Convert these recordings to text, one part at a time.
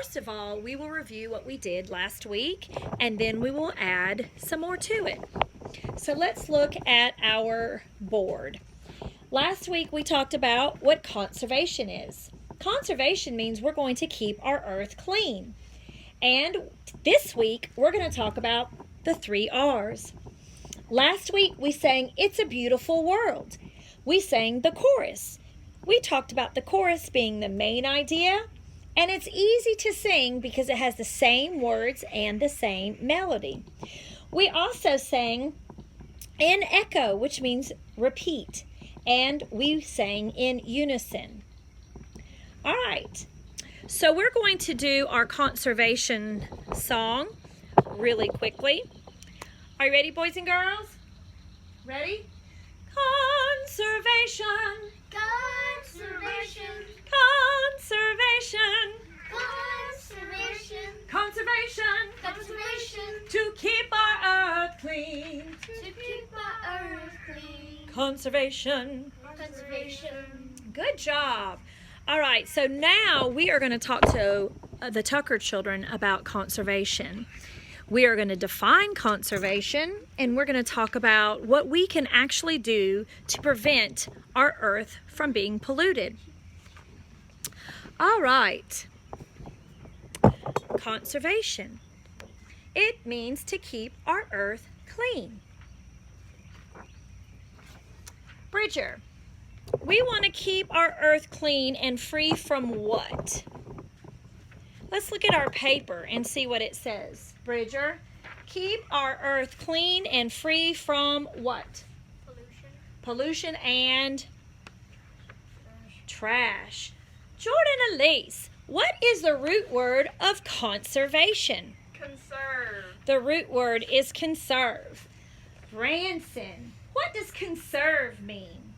First of all, we will review what we did last week, and then we will add some more to it. So let's look at our board. Last week we talked about what conservation is. Conservation means we're going to keep our earth clean. And this week we're going to talk about the 3 R's. Last week we sang It's a Beautiful World. We sang the chorus. We talked about the chorus being the main idea, and it's easy to sing because it has the same words and the same melody. We also sang in echo, which means repeat, and we sang in unison. All right, so we're going to do our conservation song really quickly. Are you ready, boys and girls? Ready? Conservation, Conservation, conservation, conservation, conservation, conservation, to keep our earth clean. to keep our earth clean. Conservation. Conservation. Good job. All right, so now we are going to talk to the Tucker children about conservation. We are going to define conservation, and we're going to talk about what we can actually do to prevent our earth from being polluted. All right. Conservation. It means to keep our earth clean. Bridger, we want to keep our earth clean and free from what? Let's look at our paper and see what it says. Bridger, keep our earth clean and free from what? Pollution. Pollution and trash. Jordan Elise, what is the root word of conservation? Conserve. The root word is conserve. Branson, what does conserve mean?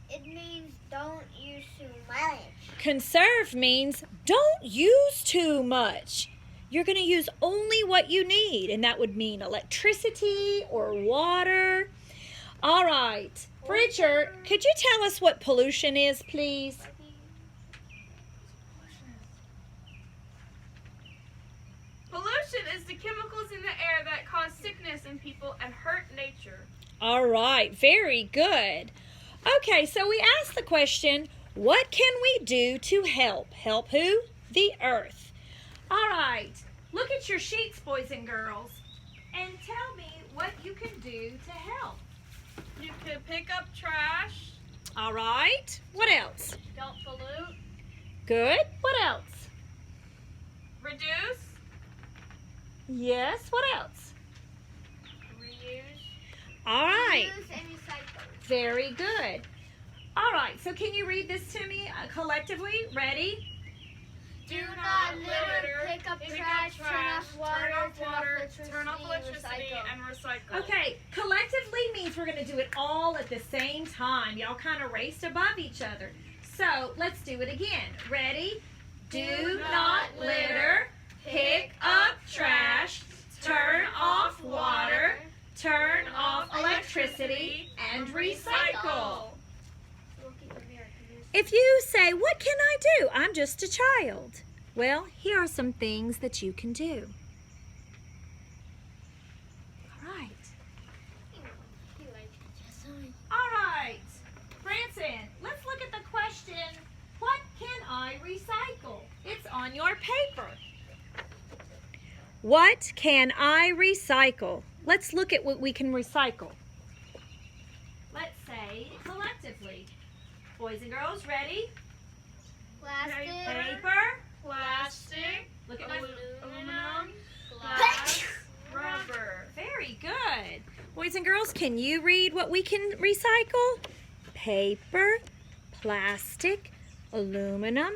It means don't use too much. Conserve means don't use too much. You're going to use only what you need, and that would mean electricity or water. All right. Bridger, could you tell us what pollution is, please? Pollution is the chemicals in the air that cause sickness in people and hurt nature. All right. Very good. Okay, so we asked the question, what can we do to help? Help who? The earth. All right. Look at your sheets, boys and girls, and tell me what you can do to help. You can pick up trash. All right. What else? Don't pollute. Good. What else? Reduce. Yes. What else? Reuse. All right. Use and recycle. Very good. All right. So can you read this to me collectively? Ready? Do not litter, pick up trash, turn off water, turn off electricity, and recycle. Okay. Collectively means we're going to do it all at the same time. Y'all kind of raced above each other. So let's do it again. Ready? Do not litter. Pick up trash. Turn off water. Turn off electricity and recycle. If you say, what can I do? I'm just a child. Well, here are some things that you can do. All right. All right. Branson, let's look at the question, what can I recycle? It's on your paper. What can I recycle? Let's look at what we can recycle. Let's say collectively. Boys and girls, ready? Plastic, Paper. Plastic. Look at my Aluminum. Glass. Rubber. Very good. Boys and girls, can you read what we can recycle? Paper, plastic, aluminum,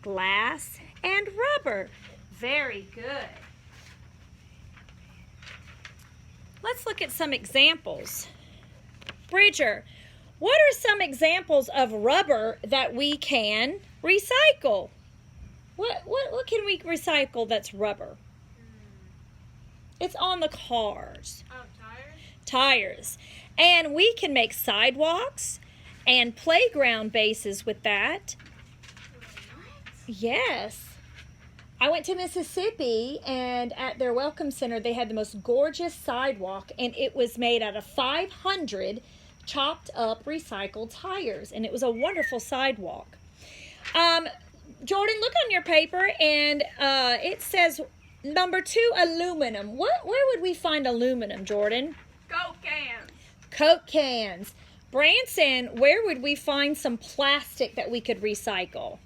glass, and rubber. Very good. Let's look at some examples. Bridger, what are some examples of rubber that we can recycle? What can we recycle that's rubber? It's on the cars. Oh, tires. Tires. And we can make sidewalks and playground bases with that. Yes. I went to Mississippi, and at their Welcome Center, they had the most gorgeous sidewalk, and it was made out of 500 chopped up recycled tires, and it was a wonderful sidewalk. Jordan, look on your paper, and it says number 2, aluminum. Where would we find aluminum, Jordan? Coke cans. Coke cans. Branson, where would we find some plastic that we could recycle?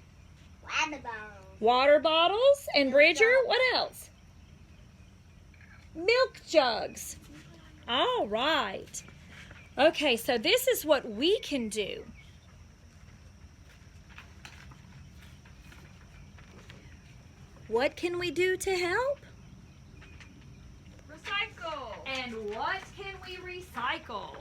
Water bottles. Water bottles. And Bridger, what else? Milk jugs. All right. Okay, so this is what we can do. What can we do to help? Recycle. And what can we recycle?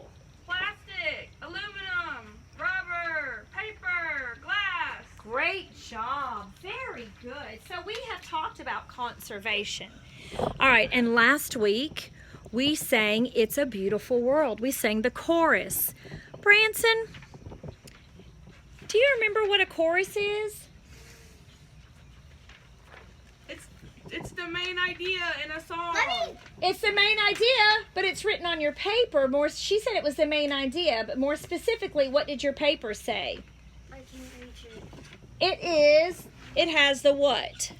Plastic, aluminum, rubber, paper, glass. Great job. Very good. So we have talked about conservation. All right, and last week we sang It's a Beautiful World. We sang the chorus. Branson, do you remember what a chorus is? It's the main idea in a song. It's the main idea, but it's written on your paper. She said it was the main idea, but more specifically, what did your paper say? I can't reach it. It has the what?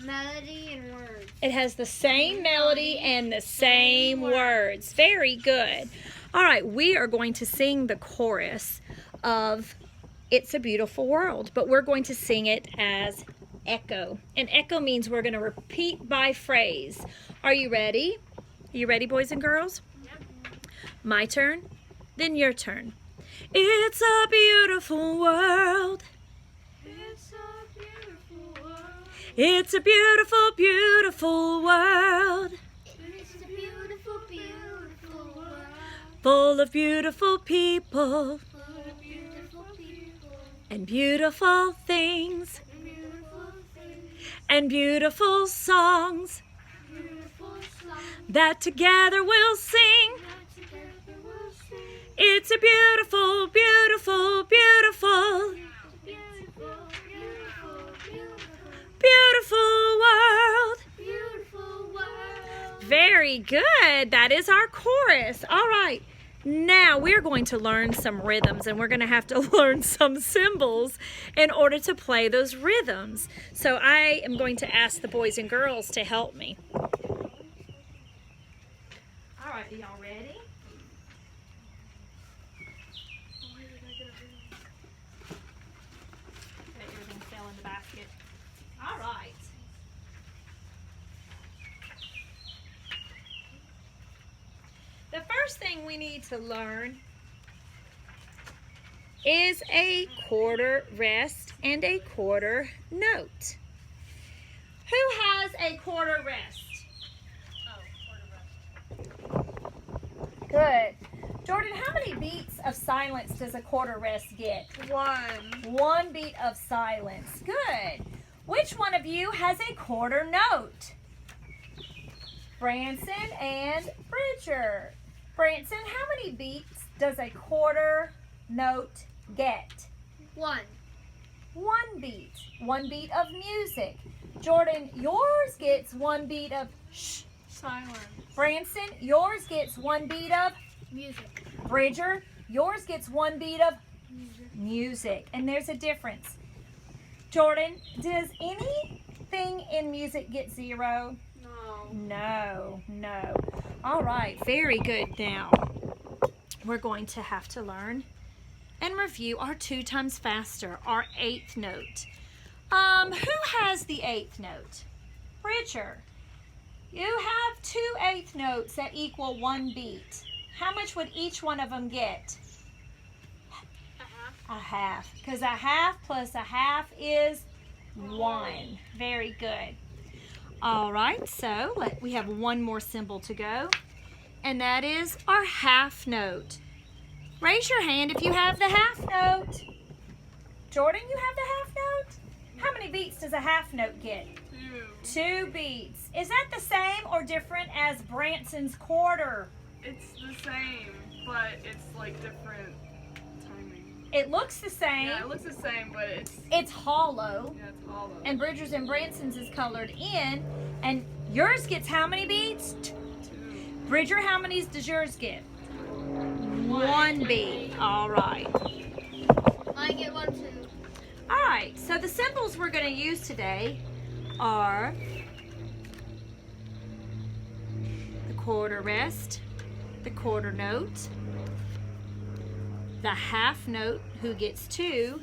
Melody and words. It has the same melody and the same words. Very good. All right, we are going to sing the chorus of It's a Beautiful World, but we're going to sing it as echo. And echo means we're going to repeat by phrase. Are you ready? Are you ready, boys and girls? Yep. My turn, then your turn. It's a beautiful world. It's a beautiful world. It's a beautiful, beautiful world. It's a beautiful, beautiful world. Full of beautiful people Full of beautiful people. and beautiful things And beautiful things. and beautiful songs Beautiful songs. that together we'll sing. That together we'll sing. It's a beautiful, beautiful, beautiful, Beautiful, beautiful, beautiful. beautiful world. Beautiful world. Very good. That is our chorus. All right. Now we're going to learn some rhythms, and we're going to have to learn some symbols in order to play those rhythms. So I am going to ask the boys and girls to help me. All right, are y'all ready? Okay, everything fell in the basket. All right. The first thing we need to learn is a quarter rest and a quarter note. Who has a quarter rest? Good. Jordan, how many beats of silence does a quarter rest get? 1. 1 beat of silence. Good. Which one of you has a quarter note? Branson and Bridger. Branson, how many beats does a quarter note get? 1. 1 beat. 1 beat of music. Jordan, yours gets 1 beat of shh. Silence. Branson, yours gets 1 beat of Music. Bridger, yours gets 1 beat of Music. music. And there's a difference. Jordan, does anything in music get 0? No. No. All right, very good. Now, we're going to have to learn and review our 2 times faster, our 8th note. Who has the 8th note? Bridger. You have 2 8th notes that equal 1 beat. How much would each one of them get? A half. Because a half plus a half is 1. Very good. All right, so we have one more symbol to go, and that is our half note. Raise your hand if you have the half note. Jordan, you have the half note? How many beats does a half note get? 2. 2 beats. Is that the same or different as Branson's quarter? It's the same, but it's like different timing. It looks the same. Yeah, it looks the same, but It's hollow. yeah, it's hollow. And Bridger's and Branson's is colored in. And yours gets how many beads? 2. Bridger, how many does yours get? 1 bead. All right. I get 1 too. All right. So the symbols we're going to use today are the quarter rest, the quarter note, the half note, who gets 2,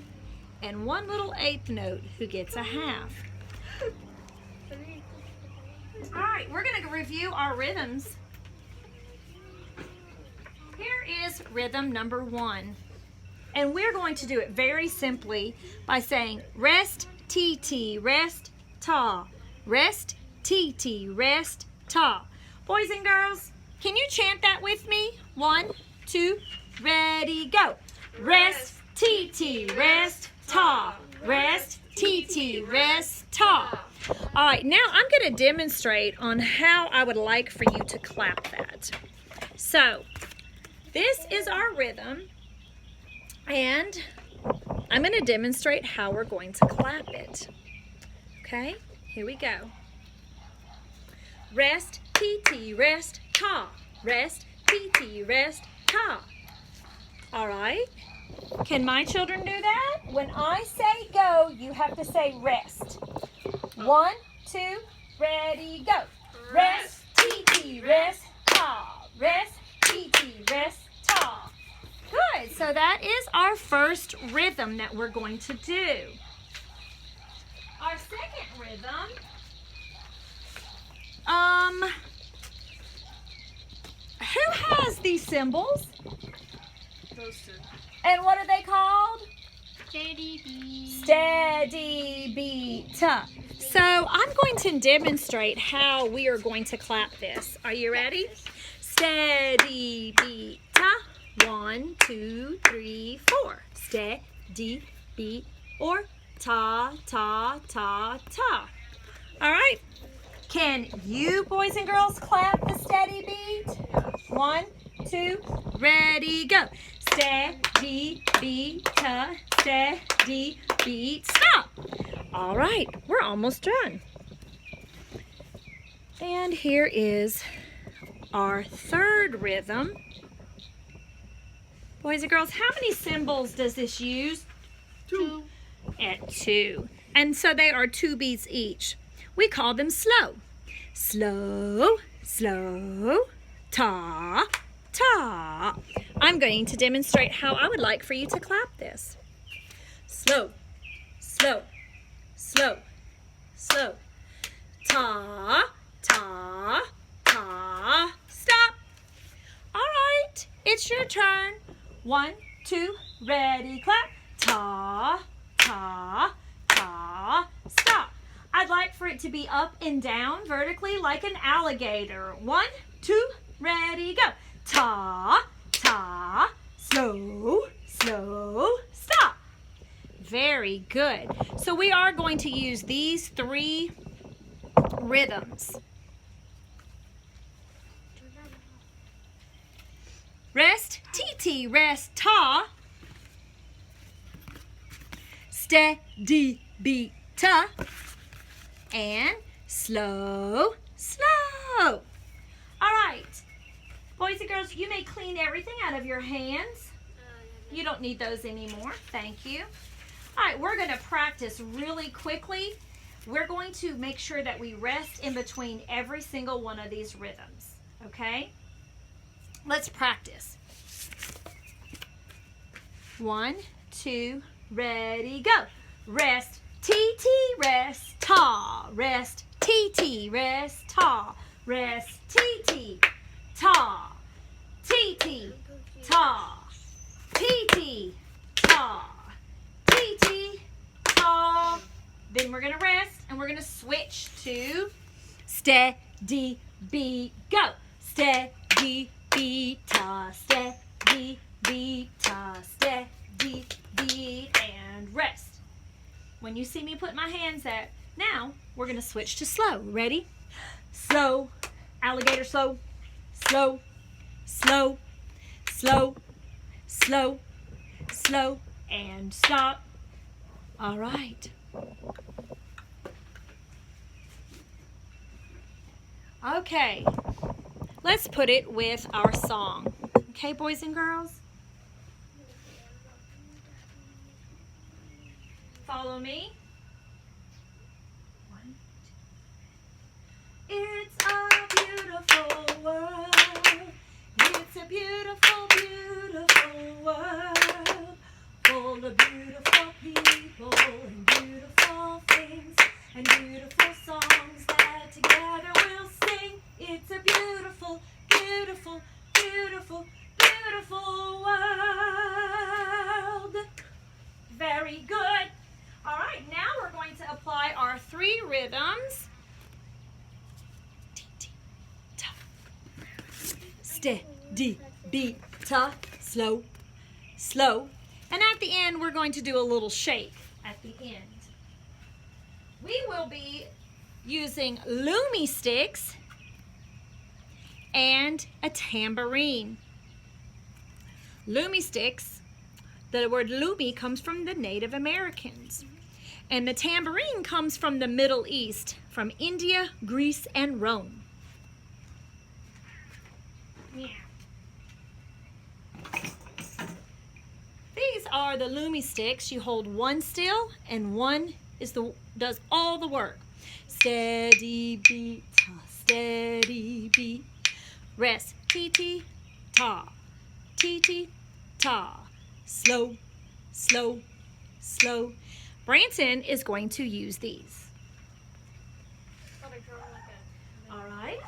and 1 little eighth note, who gets a half. All right, we're going to review our rhythms. Here is rhythm number 1. And we're going to do it very simply by saying rest, T-T, rest, ta. Rest, T-T, rest, ta. Boys and girls, can you chant that with me? 1, 2, ready, go. Rest, T-T, rest, ta. Rest, T-T, rest, ta. All right, now I'm going to demonstrate on how I would like for you to clap that. So, this is our rhythm, and I'm going to demonstrate how we're going to clap it. Okay, here we go. Rest, T-T, rest, ta. Rest, T-T, rest, ta. All right. Can my children do that? When I say go, you have to say rest. 1, 2, ready, go. Rest, T-T, rest, ta. Rest, T-T, rest, ta. Good. So that is our first rhythm that we're going to do. Our second rhythm, who has these symbols? Those 2. And what are they called? Steady beat. Steady beat. So I'm going to demonstrate how we are going to clap this. Are you ready? Steady beat. 1, 2, 3, 4. Steady beat or ta, ta, ta, ta. All right. Can you boys and girls clap the steady beat? 1, 2, ready, go. Steady beat, ta, steady beat, stop. All right, we're almost done. And here is our third rhythm. Boys and girls, how many symbols does this use? 2. At 2. And so they are 2 beats each. We call them slow. Slow, slow, ta, ta. I'm going to demonstrate how I would like for you to clap this. Slow, slow, slow, slow. Ta, ta, ta. Stop. All right, it's your turn. 1, 2, ready, clap. Ta, ta, ta. Stop. I'd like for it to be up and down vertically like an alligator. 1, 2, ready, go. Ta, ta, slow, slow, stop. Very good. So we are going to use these 3 rhythms. Rest, T-T, rest, ta. Steady beat, ta. And slow, slow. All right. Boys and girls, you may clean everything out of your hands. You don't need those anymore. Thank you. All right, we're going to practice really quickly. We're going to make sure that we rest in between every single one of these rhythms. Okay? Let's practice. 1, 2, ready, go. Rest, T-T, rest, ta. Rest, T-T, rest, ta. Rest, T-T, ta. T-T, ta. T-T, ta. T-T, ta. Then we're going to rest and we're going to switch to steady beat, go. Steady beat, ta. Steady beat, ta. Steady beat, and rest. When you see me put my hands out, now we're going to switch to slow. Ready? Slow, alligator slow, slow, slow, slow, slow, slow, and stop. All right. Okay, let's put it with our song. Okay, boys and girls? Follow me. It's a beautiful world. It's a beautiful, beautiful world. Full of beautiful people and beautiful things and beautiful songs that together we'll sing. It's a beautiful, beautiful, beautiful, beautiful world. Very good. All right, now we're going to apply our 3 rhythms. Steady, beat, ta, slow, slow. And at the end, we're going to do a little shake at the end. We will be using loomy sticks and a tambourine. Loomy sticks, the word loomy comes from the Native Americans. And the tambourine comes from the Middle East, from India, Greece, and Rome. These are the loomy sticks. You hold one still, and one does all the work. Steady beat, ta, steady beat. Rest, ti ta, ta. Slow, slow, slow. Branson is going to use these. All right.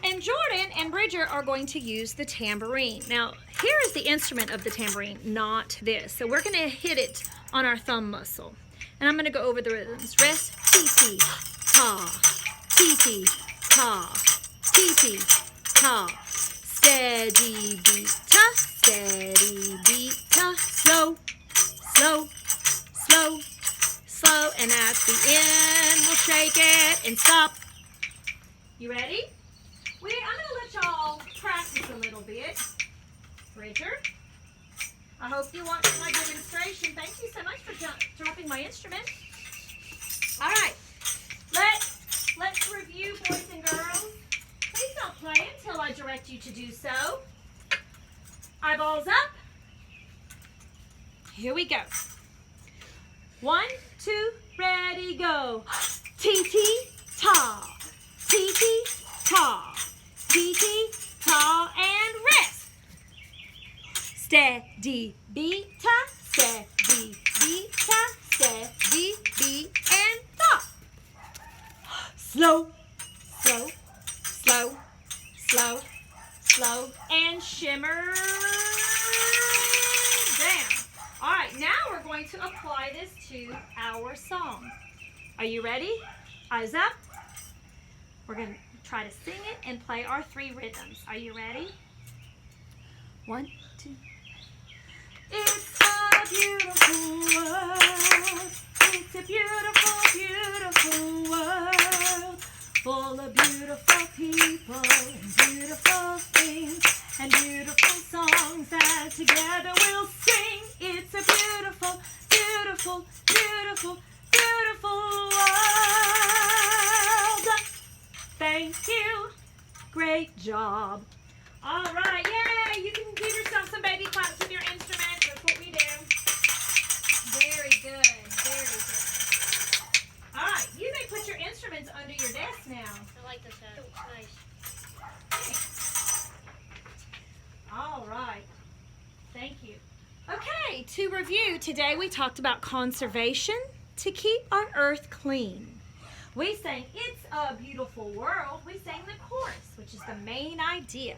And Jordan and Bridger are going to use the tambourine. Now, here is the instrument of the tambourine, not this. So we're going to hit it on our thumb muscle. And I'm going to go over the rhythms. Rest, ti ta, ta, ta. Steady beat, ta, steady beat, ta. Slow, slow, slow, slow. And at the end, we'll shake it and stop. You ready? I'm going to let y'all practice a little bit. Bridger, I hope you watched my demonstration. Thank you so much for dropping my instrument. All right, let's review, boys and girls. Please don't play until I direct you to do so. Eyeballs up. Here we go. 1, 2, ready, go. Ti-ti-ta, ti-ti-ta. Ta and rest. Steady beat, ta, steady beat, ta, steady beat and stop. Slow, slow, slow, slow, slow, and shimmer down. All right, now we're going to apply this to our song. Are you ready? Eyes up. We're going to try to sing it and play our 3 rhythms. Are you ready? 1, 2. It's a beautiful world. It's a beautiful, beautiful world. Full of beautiful people and beautiful things and beautiful songs that together we'll sing. It's a beautiful, beautiful, beautiful, beautiful world. Thank you. Great job. All right, yay! You can give yourself some baby claps with your instrument. That's what we do. Very good, very good. All right, you may put your instruments under your desk now. I like this hat. It's nice. All right, thank you. Okay, to review, today we talked about conservation to keep our earth clean. We sang It's a Beautiful World. We sang the chorus, which is the main idea.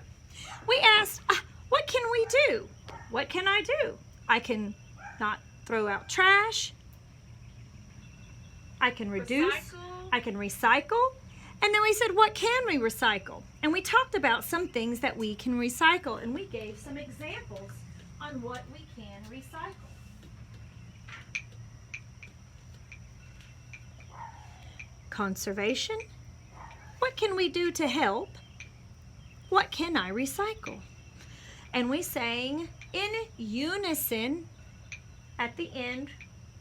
We asked, what can we do? What can I do? I can not throw out trash. I can reduce. I can recycle. And then we said, what can we recycle? And we talked about some things that we can recycle. And we gave some examples on what we can recycle. Conservation. What can we do to help? What can I recycle? And we sang in unison at the end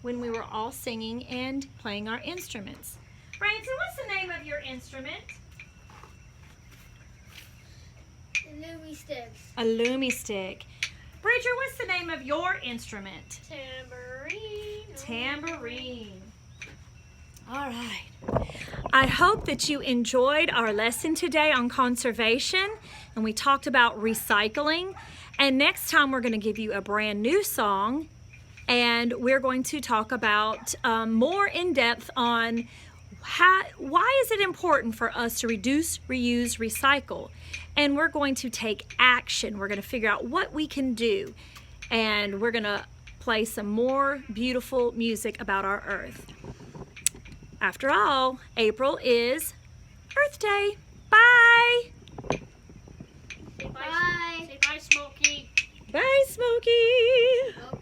when we were all singing and playing our instruments. Branson, what's the name of your instrument? Lumi sticks. A Lumi stick. Bridger, what's the name of your instrument? Tambourine. Tambourine. All right. I hope that you enjoyed our lesson today on conservation, and we talked about recycling. And next time we're going to give you a brand new song, and we're going to talk about more in depth on why is it important for us to reduce, reuse, recycle. And we're going to take action. We're going to figure out what we can do, and we're going to play some more beautiful music about our earth. After all, April is Earth Day. Bye! Bye. Say bye, Smokey. Bye, Smokey!